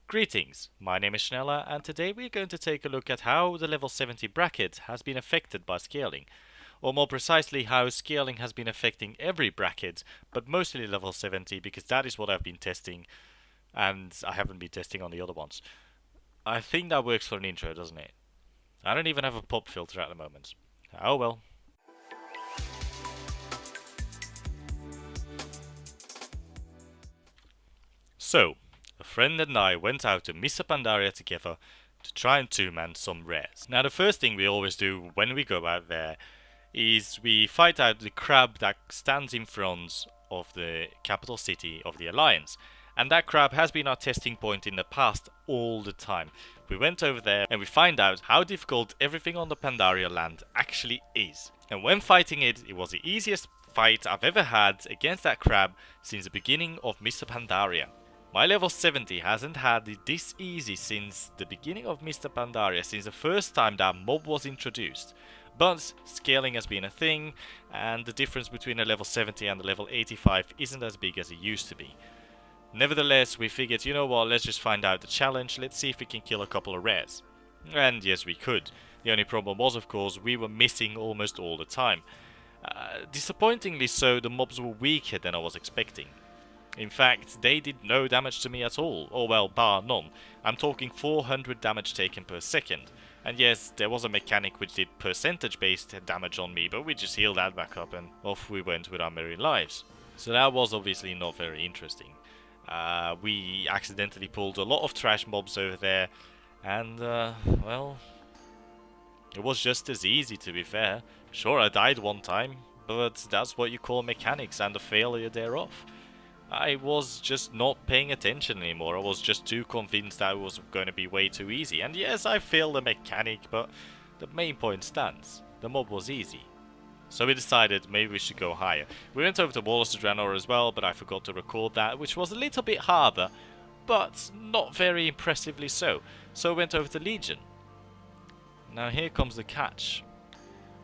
Greetings, my name is Schnella and today we're going to take a look at how the level 70 bracket has been affected by scaling. Or more precisely, how scaling has been affecting every bracket, but mostly level 70 because that is what I've been testing and I haven't been testing on the other ones. I think that works for an intro, doesn't it? I don't even have a pop filter at the moment. Oh well. So, a friend and I went out to Mr. Pandaria together to try and two-man some rares. Now the first thing we always do when we go out there is we fight out the crab that stands in front of the capital city of the Alliance. And that crab has been our testing point in the past all the time. We went over there and we find out how difficult everything on the Pandaria land actually is. And when fighting it, it was the easiest fight I've ever had against that crab since the beginning of Mr. Pandaria. My level 70 hasn't had it this easy since the beginning of Mr. Pandaria, since the first time that mob was introduced. But scaling has been a thing, and the difference between a level 70 and a level 85 isn't as big as it used to be. Nevertheless, we figured, you know what, let's just find out the challenge, let's see if we can kill a couple of rares. And yes, we could. The only problem was, of course, we were missing almost all the time. Disappointingly so, the mobs were weaker than I was expecting. In fact, they did no damage to me at all, or well, bar none. I'm talking 400 damage taken per second. And yes, there was a mechanic which did percentage-based damage on me, but we just healed that back up and off we went with our merry lives. So that was obviously not very interesting. We accidentally pulled a lot of trash mobs over there, and well, it was just as easy, to be fair. Sure, I died one time, but that's what you call mechanics and the failure thereof. I was just not paying attention anymore. I was just too convinced that it was going to be way too easy. And yes, I failed the mechanic, but the main point stands. The mob was easy. So we decided maybe we should go higher. We went over to Wallace Dranor as well, but I forgot to record that, which was a little bit harder, but not very impressively so. So we went over to Legion. Now here comes the catch.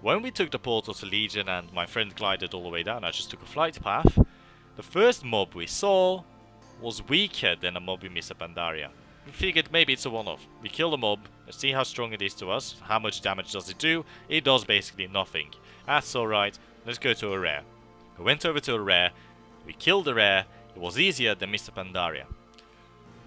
When we took the portal to Legion and my friend glided all the way down, I just took a flight path. The first mob we saw was weaker than a mob in Mr. Pandaria. We figured maybe it's a one-off. We kill the mob, let's see how strong it is to us, how much damage does it do. It does basically nothing. That's alright, let's go to a rare. We went over to a rare, we killed the rare, it was easier than Mr. Pandaria.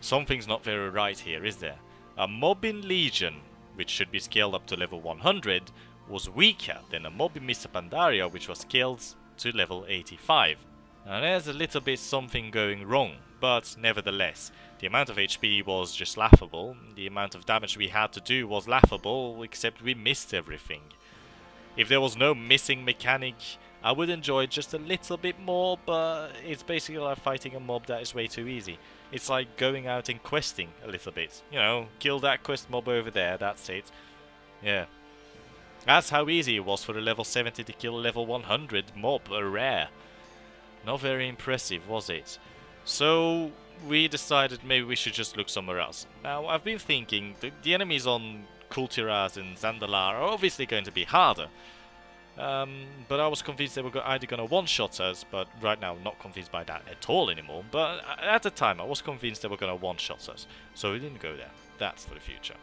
Something's not very right here, is there? A mob in Legion, which should be scaled up to level 100, was weaker than a mob in Mr. Pandaria, which was scaled to level 85. Now there's a little bit something going wrong, but nevertheless, the amount of HP was just laughable, the amount of damage we had to do was laughable, except we missed everything. If there was no missing mechanic, I would enjoy it just a little bit more, but it's basically like fighting a mob that is way too easy. It's like going out and questing a little bit. You know, kill that quest mob over there, that's it. Yeah. That's how easy it was for a level 70 to kill a level 100 mob, a rare. Not very impressive, was it? So we decided maybe we should just look somewhere else. Now, I've been thinking the enemies on Kultiras and Zandalar are obviously going to be harder. But I was convinced they were either going to one-shot us, but right now I'm not convinced by that at all anymore. But at the time I was convinced they were going to one-shot us, so we didn't go there. That's for the future.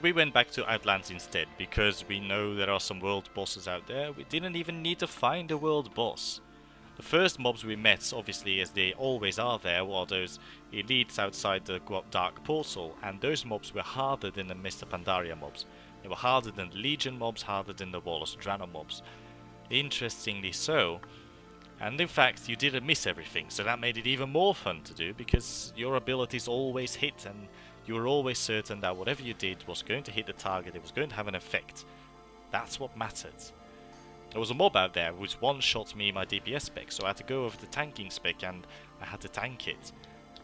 We went back to Outlands instead, because we know there are some world bosses out there. We didn't even need to find a world boss. The first mobs we met, obviously as they always are there, were those elites outside the Dark Portal, and those mobs were harder than the Mr. Pandaria mobs. They were harder than the Legion mobs, harder than the Wallace Dranor mobs. Interestingly so, and in fact you didn't miss everything, so that made it even more fun to do, because your abilities always hit, and you were always certain that whatever you did was going to hit the target, it was going to have an effect. That's what mattered. There was a mob out there which one-shot me in my DPS spec, so I had to go over the tanking spec and I had to tank it.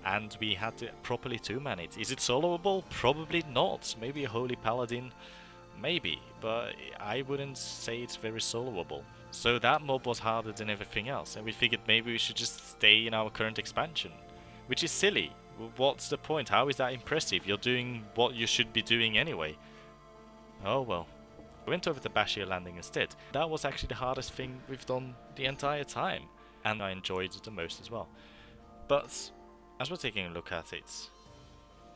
And we had to properly two-man it. Is it soloable? Probably not. Maybe a Holy Paladin? Maybe, but I wouldn't say it's very soloable. So that mob was harder than everything else, and we figured maybe we should just stay in our current expansion. Which is silly. What's the point? How is that impressive? You're doing what you should be doing anyway. Oh well. We went over to Bashir Landing instead. That was actually the hardest thing we've done the entire time, and I enjoyed it the most as well. But as we're taking a look at it,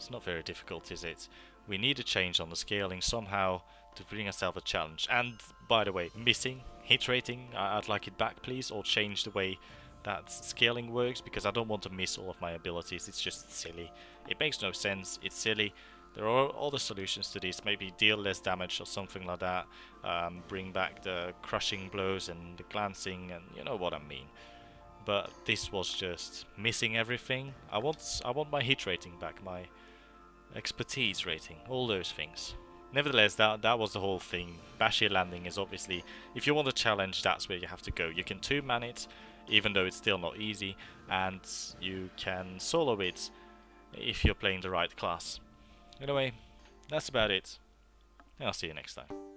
It's not very difficult, is it? We need a change on the scaling somehow to bring ourselves a challenge. And by the way, missing hit rating, I'd like it back please, or change the way that scaling works, because I don't want to miss all of my abilities. It's just silly. It makes no sense. It's silly. There are other solutions to this. Maybe deal less damage or something like that. Bring back the crushing blows and the glancing, and you know what I mean. But this was just missing everything. I want my hit rating back, my expertise rating, all those things. Nevertheless, that was the whole thing. Bashir landing is obviously, if you want a challenge, that's where you have to go. You can 2-man it, even though it's still not easy, and you can solo it if you're playing the right class. Anyway, that's about it. I'll see you next time.